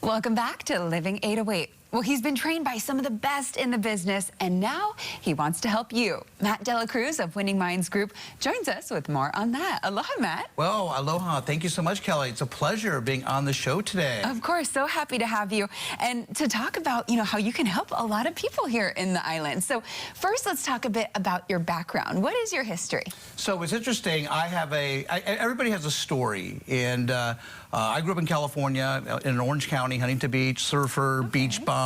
Welcome back to Living 808. Well, he's been trained by some of the best in the business, and now he wants to help you. Matt Dela Cruz of Winning Minds Group joins us with more on that. Aloha, Matt. Well, aloha. Thank you so much, Kelly. It's a pleasure being on the show today. Of course, so happy to have you and to talk about, how you can help a lot of people here in the island. So first, let's talk a bit about your background. What is your history? So it's interesting. Everybody has a story, and I grew up in California, in Orange County, Huntington Beach, surfer, beach bum,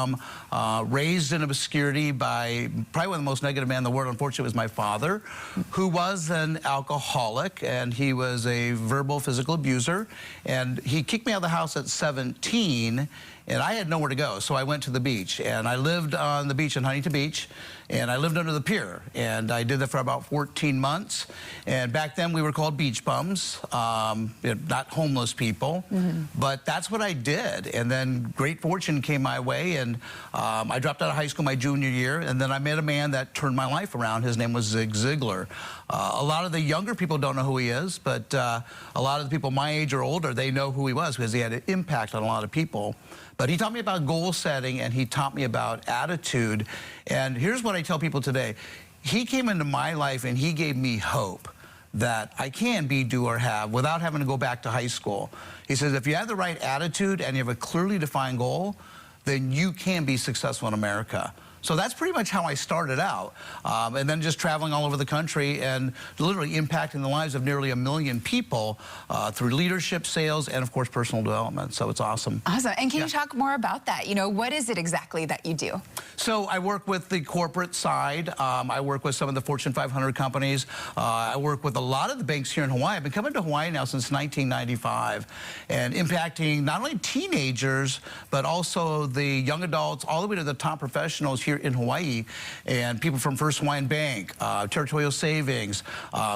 raised in obscurity by probably one of the most negative men in the world. Unfortunately, it was my father, who was an alcoholic, and he was a verbal, physical abuser. And he kicked me out of the house at 17, and I had nowhere to go, so I went to the beach. And I lived on the beach in Huntington Beach, and I lived under the pier. And I did that for about 14 months. And back then, we were called beach bums, not homeless people. But that's what I did. And then great fortune came my way, and I dropped out of high school my junior year, and then I met a man that turned my life around. His name was Zig Ziglar. A lot of the younger people don't know who he is, but a lot of the people my age or older, they know who he was because he had an impact on a lot of people. But he taught me about goal setting, and he taught me about attitude. And here's what I tell people today. He came into my life, and he gave me hope that I can be, do, or have without having to go back to high school. He says, if you have the right attitude and you have a clearly defined goal, then you can be successful in America. So that's pretty much how I started out. And then just traveling all over the country and literally impacting the lives of nearly 1 million people through leadership, sales, and of course, personal development. So it's awesome. Awesome. And can you talk more about that? What is it exactly that you do? So I work with the corporate side. I work with some of the Fortune 500 companies. I work with a lot of the banks here in Hawaii. I've been coming to Hawaii now since 1995 and impacting not only teenagers, but also the young adults, all the way to the top professionals here in Hawaii, and people from First Hawaiian Bank, Territorial Savings,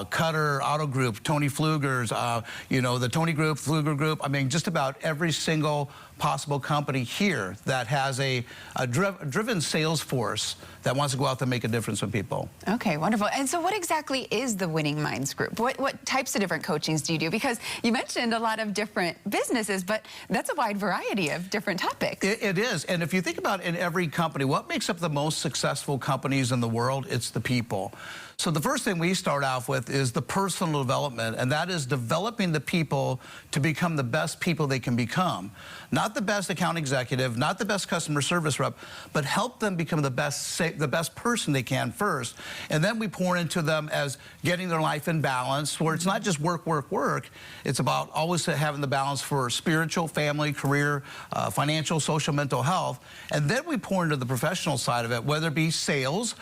Cutter Auto Group, Tony Pfluger's, the Tony Group, Pfluger Group. I mean, just about every single possible company here that has a driven sales force that wants to go out there and make a difference with people. Okay, wonderful. And so what exactly is the Winning Minds Group? What types of different coachings do you do? Because you mentioned a lot of different businesses, but that's a wide variety of different topics. It is. And if you think about in every company, what makes up the most successful companies in the world? It's the people. So the first thing we start off with is the personal development, and that is developing the people to become the best people they can become. Not the best account executive, not the best customer service rep, but help them become the best person they can first. And then we pour into them as getting their life in balance, where it's not just work, work, work. It's about always having the balance for spiritual, family, career, financial, social, mental health. And then we pour into the professional side of it, whether it be sales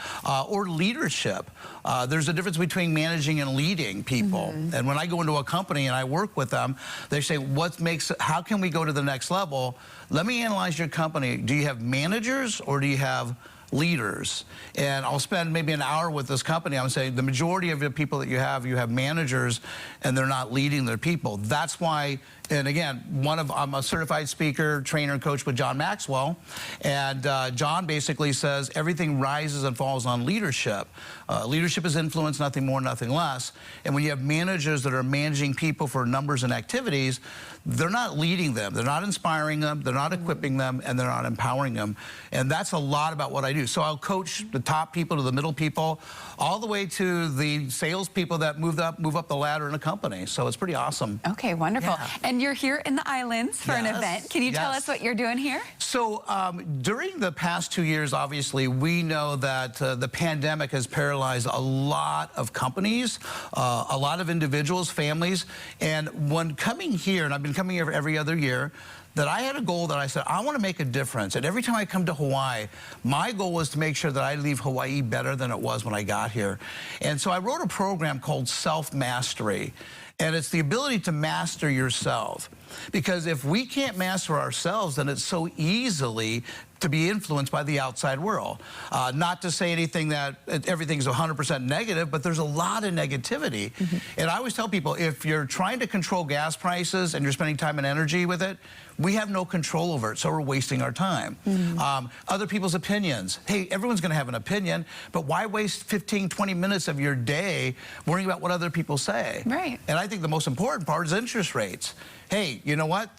or leadership. There's a difference between managing and leading people. And when I go into a company and I work with them, they say, how can we go to the next level? Let me analyze your company. Do you have managers or do you have leaders? And I'll spend maybe an hour with this company. I'm saying the majority of the people that you have managers and they're not leading their people. That's why, and again, I'm a certified speaker, trainer, and coach with John Maxwell. And John basically says everything rises and falls on leadership. Leadership is influence, nothing more, nothing less. And when you have managers that are managing people for numbers and activities, they're not leading them. They're not inspiring them. They're not equipping them, and they're not empowering them. And that's a lot about what I do. So I'll coach the top people to the middle people, all the way to the sales people that move up the ladder in a company. So it's pretty awesome. Okay, wonderful. Yeah. And you're here in the islands for an event. Can you tell us what you're doing here? So during the past 2 years, obviously, we know that the pandemic has paralyzed a lot of companies, a lot of individuals, families. And when coming here, and I've been coming here every other year, that I had a goal that I said, I want to make a difference. And every time I come to Hawaii, my goal was to make sure that I leave Hawaii better than it was when I got here. And so I wrote a program called Self-Mastery. And it's the ability to master yourself. Because if we can't master ourselves, then it's so easily to be influenced by the outside world. Not to say anything that everything's 100% negative, but there's a lot of negativity. And I always tell people, if you're trying to control gas prices and you're spending time and energy with it, we have no control over it, so we're wasting our time. Other people's opinions. Hey, everyone's gonna have an opinion, but why waste 15, 20 minutes of your day worrying about what other people say? Right. And I think the most important part is interest rates. hey, you know what?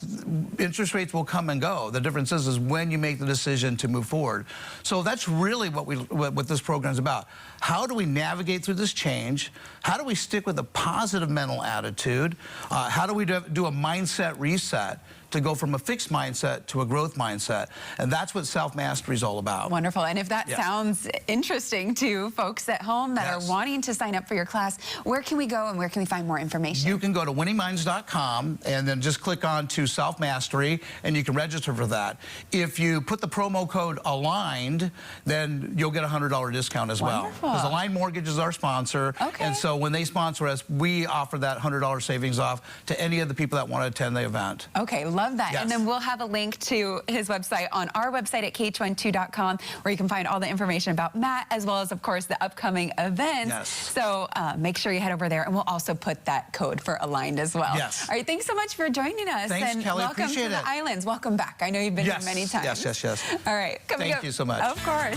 Interest rates will come and go. The difference is when you make the decision to move forward. So that's really what this program is about. How do we navigate through this change? How do we stick with a positive mental attitude? How do we do a mindset reset to go from a fixed mindset to a growth mindset? And that's what self-mastery is all about. Wonderful. And if that sounds interesting to folks at home that are wanting to sign up for your class, where can we go and where can we find more information? You can go to winningminds.com and then just click on to self-mastery and you can register for that. If you put the promo code ALIGNED, then you'll get a $100 discount as well. Wonderful. Because Aligned Mortgage is our sponsor. Okay. And so when they sponsor us, we offer that $100 savings off to any of the people that want to attend the event. Okay, love that. Yes. And then we'll have a link to his website on our website at kh12.com where you can find all the information about Matt as well as, of course, the upcoming events. Yes. So make sure you head over there and we'll also put that code for Aligned as well. Yes. All right, thanks so much for joining us. Thanks, and Kelly. welcome Appreciate to the it. Islands. Welcome back. I know you've been here many times. Yes. All right. Thank you so much. Of course.